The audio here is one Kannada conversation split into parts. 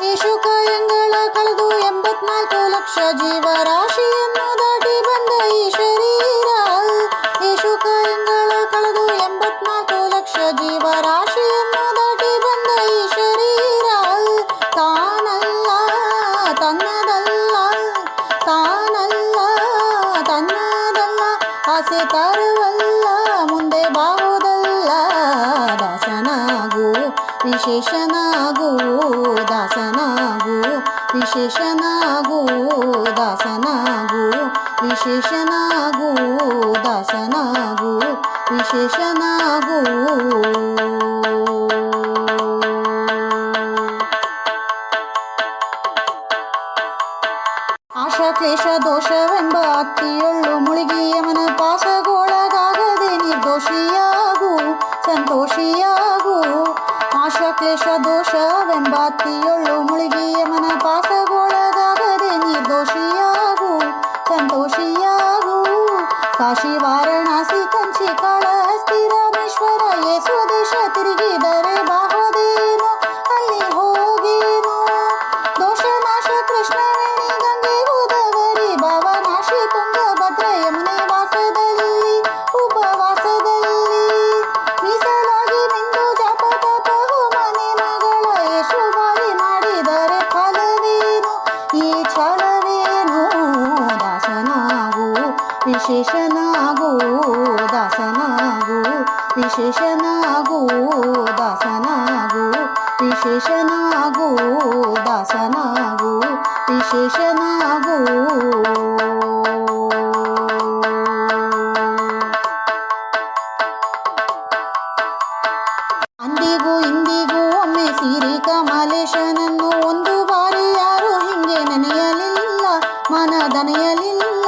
ಯಶುಕಾಯಂಗಳ ಕಳೆದು 84 ಲಕ್ಷ ಜೀವರಾಶಿಯನ್ನು ದಾಟಿ ಬಂದ ಈ ಶರೀರ. ಯಶುಕಾಯಂಗಳ ಕಳೆದು 84 ಲಕ್ಷ ಜೀವರಾಶಿಯನ್ನು ದಾಟಿ ಬಂದ ಈ ಶರೀರ. ತಾನಲ್ಲ ತನ್ನದಲ್ಲ, ತಾನಲ್ಲ ತನ್ನದಲ್ಲ, ಆಸೆ ತರುವಲ್ಲ, ಮುಂದೆ ಬಾಹುದಲ್ಲ. ದಾಸನಾಗು ವಿಶೇಷನಾಗು, ದಾಸನಾಗು ವಿಶೇಷನಾಗು, ದಾಸನಾಗು ವಿಶೇಷನಾಗು, ದಾಸನಾಗು ವಿಶೇಷನಾಗು. ಆಶಾ ಕ್ಲೇಶ ದೋಷವೆಂಬ ಅತ್ತಿಯೊಳ್ಳು ಮುಳುಗಿ ಯಮನ ಪಾಸಗೊಳಗಾಗದೆ ನಿರ್ದೋಷಿಯಾಗು, ಸಂತೋಷಿಯಾಗು. ಆಶಾ ಕ್ಲೇಶ ದೋಷವೆಂಬ ಅತ್ತಿಯೊಳ್ಳು ಮುಳುಗಿ ಯಮನ ಪಾಸಗೊಳಗಾಗದೆ ನಿರ್ದೋಷಿಯಾಗು, ಸಂತೋಷಿಯಾಗು. ಕಾಶಿ ವಾರಣಾಸಿ ಕಂಚಿ ಕಾಳಹಸ್ತಿ ರಾಮೇಶ್ವರ ಯೇಸು ದೇಶ ತಿರುಗಿದರೆ ಬಾಹೋದೇನು, ಅಲ್ಲಿ ಹೋಗೇನು. ದೋಷನಾಶ ಕೃಷ್ಣವೇಣಿ ಗಂಗೆ ಗೋದಾವರಿ ಭಾವನಾಶಿ ತುಂಗಭದ್ರ ಯಮುನೆ ವಾಸದಲ್ಲಿ ಉಪವಾಸದಲ್ಲಿ ಮೀಸಲಾಗಿ ನಿಂದು ಜಪ ತಪ ಹೋಮನೆ ಮಗಳ ಯಶು ಬಾರಿ ಮಾಡಿದರೆ ಫಲವೇನು, ಈ ಛಲವೇನು. ದಾಸನಾಗು ವಿಶೇಷನಾಗು, ದಾಸನಾಗು ವಿಶೇಷನಾಗು, ದಾಸನಾಗು ವಿಶೇಷನಾಗು, ದಾಸನಾಗು ವಿಶೇಷನಾಗು. ಅಂದಿಗೂ ಇಂದಿಗೂ ಒಮ್ಮೆ ಸಿರಿ ಕಮಲೇಶನನ್ನು ಒಂದು ಬಾರಿ ಯಾರು ಹಿಂಗೆ ನೆನೆಯಲಿಲ್ಲ, ಮನದನೆಯಲಿಲ್ಲ.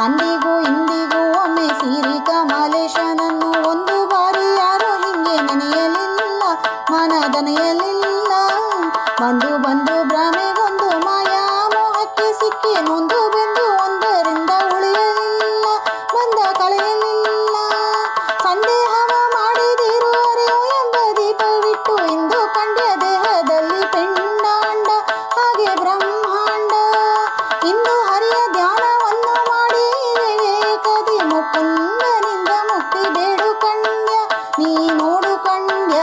ಅಂದಿಗೂ ಇಂದಿಗೂ ಒಮ್ಮೆ ಸಿರಿ ಕಮಲೇಶನನ್ನು ಒಂದು ಬಾರಿ ಯಾರು ಹಿಂಗೆ ನೆನೆಯಲಿಲ್ಲ, ಮನದನೆಯಲಿಲ್ಲ. ಬಂದು ಬಂದು ಭ್ರಮೆಗೊಂದು ಮಾಯಾ ಮೋಹಕ್ಕೆ ಸಿಕ್ಕಿ ನೊಂದು ಬೆಂದು ಒಂದರಿಂದ ಉಳಿಯಲಿಲ್ಲ, ಬಂದ ಕಳೆಯಲಿಲ್ಲ. ಸಂದೇಹವ ಮಾಡಿದಿರು ಅರಿವು ಎಂಬ ದೀಪವಿಟ್ಟು ಇಂದು ಕಂಡ್ಯ ದೇಹದಲ್ಲಿ ಪಿಂಡಾಂಡ ಹಾಗೆ ಬ್ರಹ್ಮಾಂಡ. ಇಂದು ಹರಿಯ ಧ್ಯಾನವನ್ನು ಮಾಡಿ ವಿವೇಕದಿ ಮುಕುಂದನಿಂದ ಮುಕ್ತಿ ಬೇಡು ಕಂಡ್ಯ, ನೀ ನೋಡು ಕಂಡ್ಯ.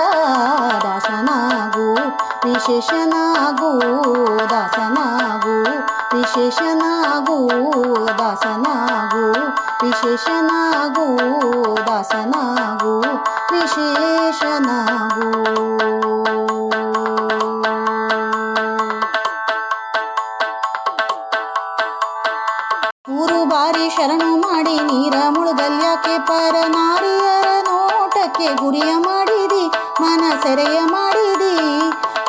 ದಾಸನಾಗು ವಿಶೇಷನಾಗು, ದಾಸನಾಗು ವಿಶೇಷನಾಗು, ದಾಸನಾಗು ವಿಶೇಷನಾಗು, ದಾಸನಾಗು ವಿಶೇಷನಾಗು. ಮೂರು ಬಾರಿ ಶರಣು ಮಾಡಿ ನೀರ ಮುಳುಗಲ್ಯಾಕೆ ಪರ ನಾರಿಯರ ನೋಟಕ್ಕೆ ಗುರಿಯ ಮಾಡಿದಿ, ಮನ ಸೆರೆಯ ಮಾಡಿದಿ.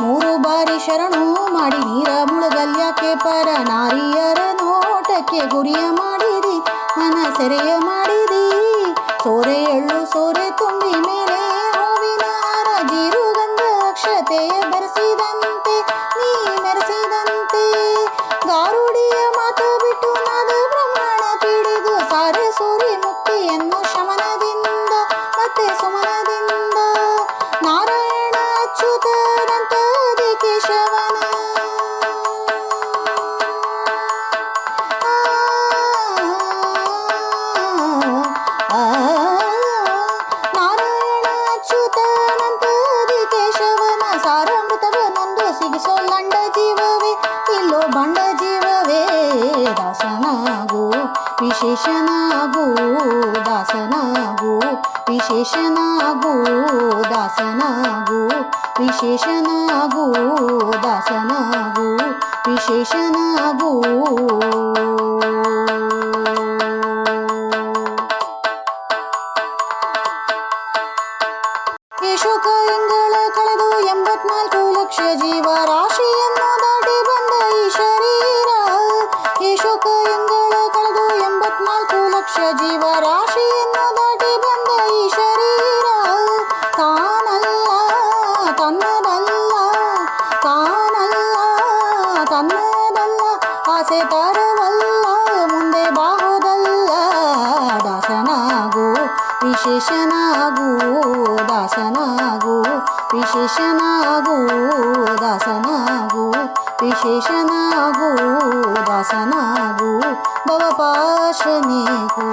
ಮೂರು ಬಾರಿ ಶರಣು ಮಾಡಿ ನೀರ ಮುಳುಗಲ್ಯಾಕೆ ಪರ ನಾರಿಯರ ನೋಟಕ್ಕೆ ಗುರಿಯ ಮಾಡಿದಿ, ಮನ ಸೆರೆಯ ಮಾಡಿದಿ. ಸೋರೆ ಎಳ್ಳು ಸೋರೆ ತುಂಬಿ ಮೇಲೆ ಹೂವಿನ ಹಾರ ಜೀರುಗಂಧ ಅಕ್ಷತೆಯ ಬೆರೆಸಿದಂತೆ ನೀ ಮೆರೆಸಿದಂತೆ. ಗಾರುಡಿಯ ಮಾತು ಬಿಟ್ಟು ನಾದ ಬ್ರಹ್ಮಣ ಪಿಡಿದು ಸಾರೆ ಸೂರಿ ಮುಕ್ತಿಯನ್ನು ಶಮನದಿಂದ ಮತ್ತೆ ಸುಮನದಿಂದ. ನಾರಾಯಣ ಅಚ್ಯುತನಂತಾದಿ ಕೇಶವನ ನಾರಾಯಣ ಅಚ್ಯುತನಂತಾದಿ ಕೇಶವನ ಸಾರಾಮೃತವನೊಂದು ಸಿಗಿಸೋ ಲಂಡ ಜೀವವೇ ಇಲ್ಲೋ ಬಂಡ ಜೀವವೇ. ದಾಸನಾಗು ವಿಶೇಷನಾಗು, ದಾಸನಾಗು ವಿಶೇಷನಾಗು, ದಾಸನಾಗು ವಿಶೇಷನಾಗು, ದಾಸನಾಗು ವಿಶೇಷನಾಗು. ಯಶುಕಾಯಂಗಳ ಕಳೆದು 84 ಲಕ್ಷ ಜೀವರಾಶಿಯನ್ನು ದಾಟಿ ಬಂದ ಈ ಶರೀರ. ಯಶುಕಾಯಂಗಳ ಕಳೆದು 84 ಲಕ್ಷ ಜೀವರಾಶಿಯನ್ನು ದಾಟಿ ಬಂದ ಈ ಶರೀರ. ತಾನಲ್ಲ ತನ್ನದಲ್ಲ, ತಾನಲ್ಲ ತನ್ನದಲ್ಲ, ಆಸೆ ತರುವಲ್ಲ, ಮುಂದೆ ಬಾಹುದಲ್ಲ. ದಾಸನಾಗು ವಿಶೇಷನಾಗು, ದಾಸನಾಗು ವಿಶೇಷನಾಗು, ದಾಸನಾಗು ವಿಶೇಷನಾಗು ವಿಶೇಷನಾಗು ದಾಸನಾಗು ಭವಪಾಶ ನೀಗು.